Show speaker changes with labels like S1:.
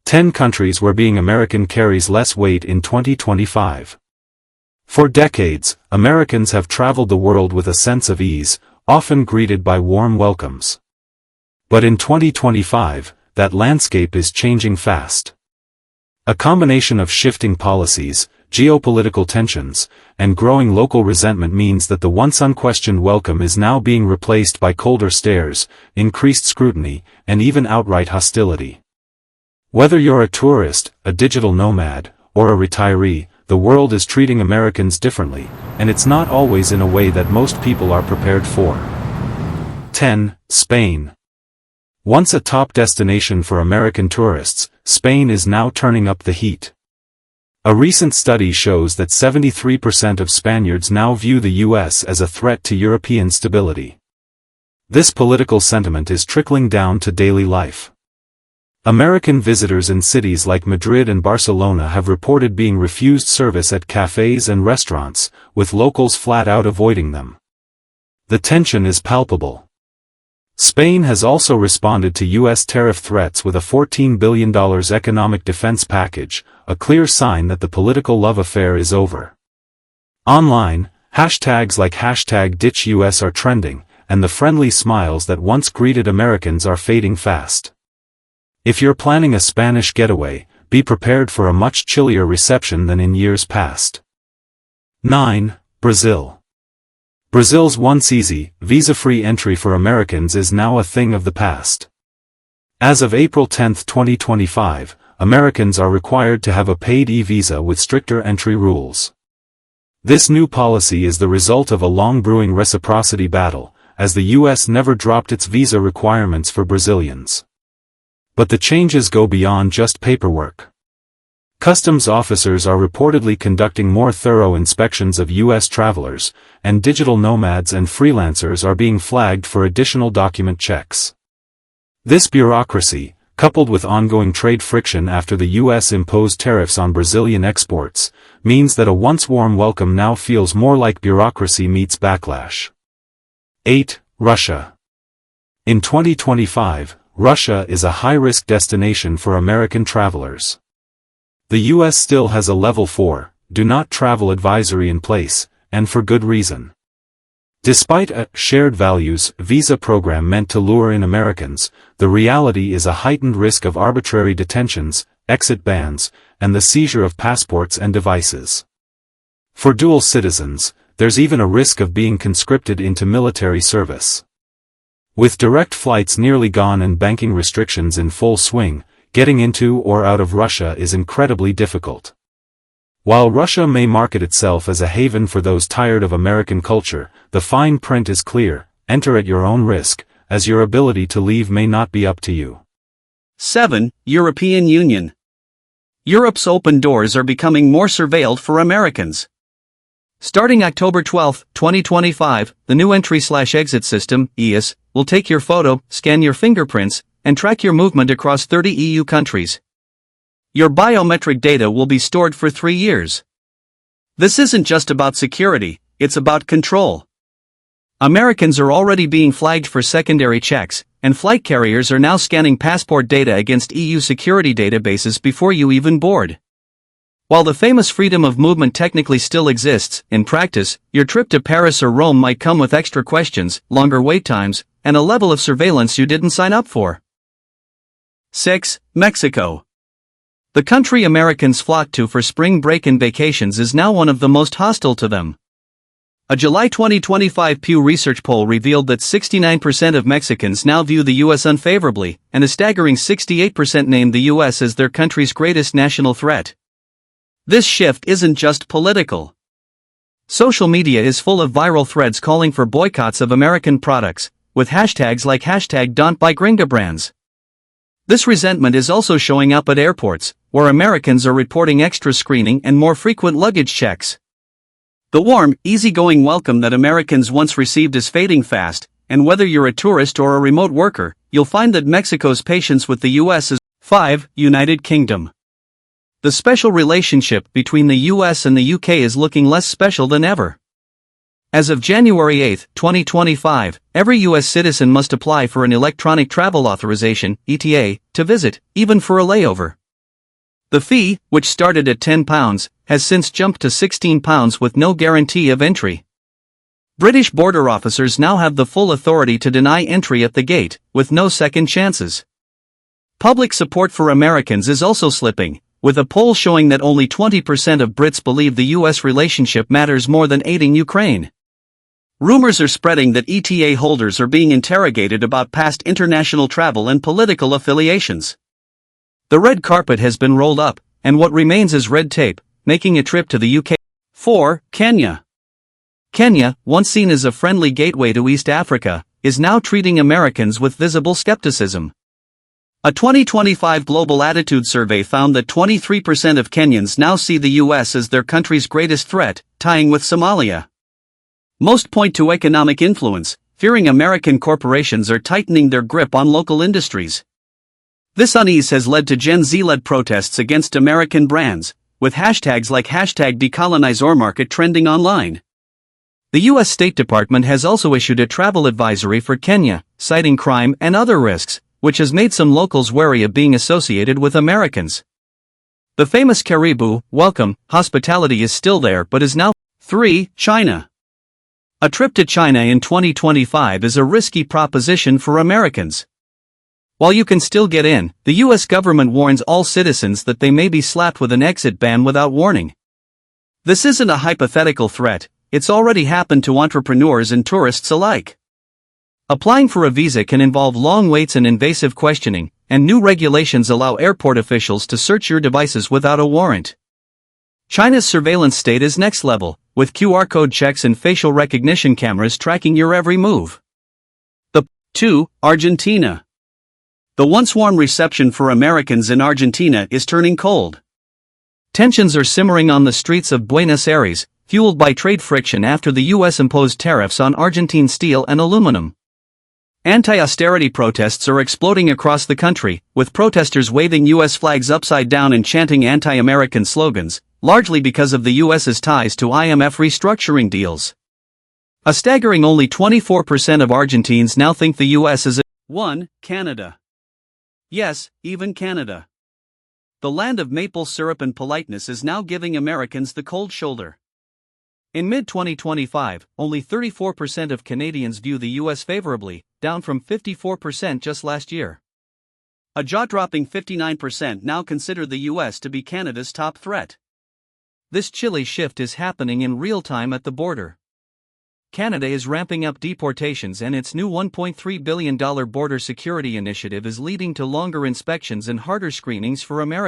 S1: 10 countries where being American carries less weight in 2025. For decades, Americans have traveled the world with a sense of ease, often greeted by warm welcomes. But in 2025, that landscape is changing fast. A combination of shifting policies, geopolitical tensions, and growing local resentment means that the once unquestioned welcome is now being replaced by colder stares, increased scrutiny, and even outright hostility. Whether you're a tourist, a digital nomad, or a retiree, the world is treating Americans differently, and it's not always in a way that most people are prepared for. 10. Spain. Once a top destination for American tourists, Spain is now turning up the heat. A recent study shows that 73% of Spaniards now view the U.S. as a threat to European stability. This political sentiment is trickling down to daily life. American visitors in cities like Madrid and Barcelona have reported being refused service at cafes and restaurants, with locals flat out avoiding them. The tension is palpable. Spain has also responded to U.S. tariff threats with a $14 billion economic defense package, a clear sign that the political love affair is over. Online, hashtags like #DitchUS are trending, and the friendly smiles that once greeted Americans are fading fast. If you're planning a Spanish getaway, be prepared for a much chillier reception than in years past. 9. Brazil. Brazil's once easy, visa-free entry for Americans is now a thing of the past. As of April 10, 2025, Americans are required to have a paid e-visa with stricter entry rules. This new policy is the result of a long-brewing reciprocity battle, as the U.S. never dropped its visa requirements for Brazilians. But the changes go beyond just paperwork. Customs officers are reportedly conducting more thorough inspections of U.S. travelers, and digital nomads and freelancers are being flagged for additional document checks. This bureaucracy, coupled with ongoing trade friction after the U.S. imposed tariffs on Brazilian exports, means that a once warm welcome now feels more like bureaucracy meets backlash. 8. Russia. In 2025, Russia is a high-risk destination for American travelers. The U.S. still has a Level 4, do not travel advisory in place, and for good reason. Despite a shared values visa program meant to lure in Americans, the reality is a heightened risk of arbitrary detentions, exit bans, and the seizure of passports and devices. For dual citizens, there's even a risk of being conscripted into military service. With direct flights nearly gone and banking restrictions in full swing, getting into or out of Russia is incredibly difficult. While Russia may market itself as a haven for those tired of American culture, the fine print is clear: enter at your own risk, as your ability to leave may not be up to you.
S2: 7. European Union. Europe's open doors are becoming more surveilled for Americans. Starting October 12, 2025, the new entry/exit system, EES, will take your photo, scan your fingerprints, and track your movement across 30 EU countries. Your biometric data will be stored for 3 years. This isn't just about security, it's about control. Americans are already being flagged for secondary checks, and flight carriers are now scanning passport data against EU security databases before you even board. While the famous freedom of movement technically still exists, in practice, your trip to Paris or Rome might come with extra questions, longer wait times, and a level of surveillance you didn't sign up for. 6. Mexico. The country Americans flock to for spring break and vacations is now one of the most hostile to them. A July 2025 Pew Research poll revealed that 69% of Mexicans now view the U.S. unfavorably, and a staggering 68% named the U.S. as their country's greatest national threat. This shift isn't just political. Social media is full of viral threads calling for boycotts of American products, with hashtags like #Don'tBuyGringaBrands. This resentment is also showing up at airports, where Americans are reporting extra screening and more frequent luggage checks. The warm, easygoing welcome that Americans once received is fading fast, and whether you're a tourist or a remote worker, you'll find that Mexico's patience with the U.S. is 5. United Kingdom. The special relationship between the U.S. and the U.K. is looking less special than ever. As of January 8, 2025, every U.S. citizen must apply for an electronic travel authorization, ETA, to visit, even for a layover. The fee, which started at £10, has since jumped to £16 with no guarantee of entry. British border officers now have the full authority to deny entry at the gate, with no second chances. Public support for Americans is also slipping, with a poll showing that only 20% of Brits believe the US relationship matters more than aiding Ukraine. Rumors are spreading that ETA holders are being interrogated about past international travel and political affiliations. The red carpet has been rolled up, and what remains is red tape, making a trip to the UK. 4. Kenya. Kenya, once seen as a friendly gateway to East Africa, is now treating Americans with visible skepticism. A 2025 Global Attitude Survey found that 23% of Kenyans now see the US as their country's greatest threat, tying with Somalia. Most point to economic influence, fearing American corporations are tightening their grip on local industries. This unease has led to Gen Z-led protests against American brands, with hashtags like #decolonizeourmarket trending online. The U.S. State Department has also issued a travel advisory for Kenya, citing crime and other risks, which has made some locals wary of being associated with Americans. The famous Karibu, welcome, hospitality is still there but is now. 3. China. A trip to China in 2025 is a risky proposition for Americans. While you can still get in, the U.S. government warns all citizens that they may be slapped with an exit ban without warning. This isn't a hypothetical threat, it's already happened to entrepreneurs and tourists alike. Applying for a visa can involve long waits and invasive questioning, and new regulations allow airport officials to search your devices without a warrant. China's surveillance state is next level, with QR code checks and facial recognition cameras tracking your every move. 2. Argentina. The once warm reception for Americans in Argentina is turning cold. Tensions are simmering on the streets of Buenos Aires, fueled by trade friction after the U.S. imposed tariffs on Argentine steel and aluminum. Anti-austerity protests are exploding across the country, with protesters waving U.S. flags upside down and chanting anti-American slogans, largely because of the U.S.'s ties to IMF restructuring deals. A staggering only 24% of Argentines now think the U.S. is a. 1. Canada. Yes, even Canada. The land of maple syrup and politeness is now giving Americans the cold shoulder. In mid-2025, only 34% of Canadians view the U.S. favorably, down from 54% just last year. A jaw-dropping 59% now consider the U.S. to be Canada's top threat. This chilly shift is happening in real time at the border. Canada is ramping up deportations, and its new $1.3 billion border security initiative is leading to longer inspections and harder screenings for Americans.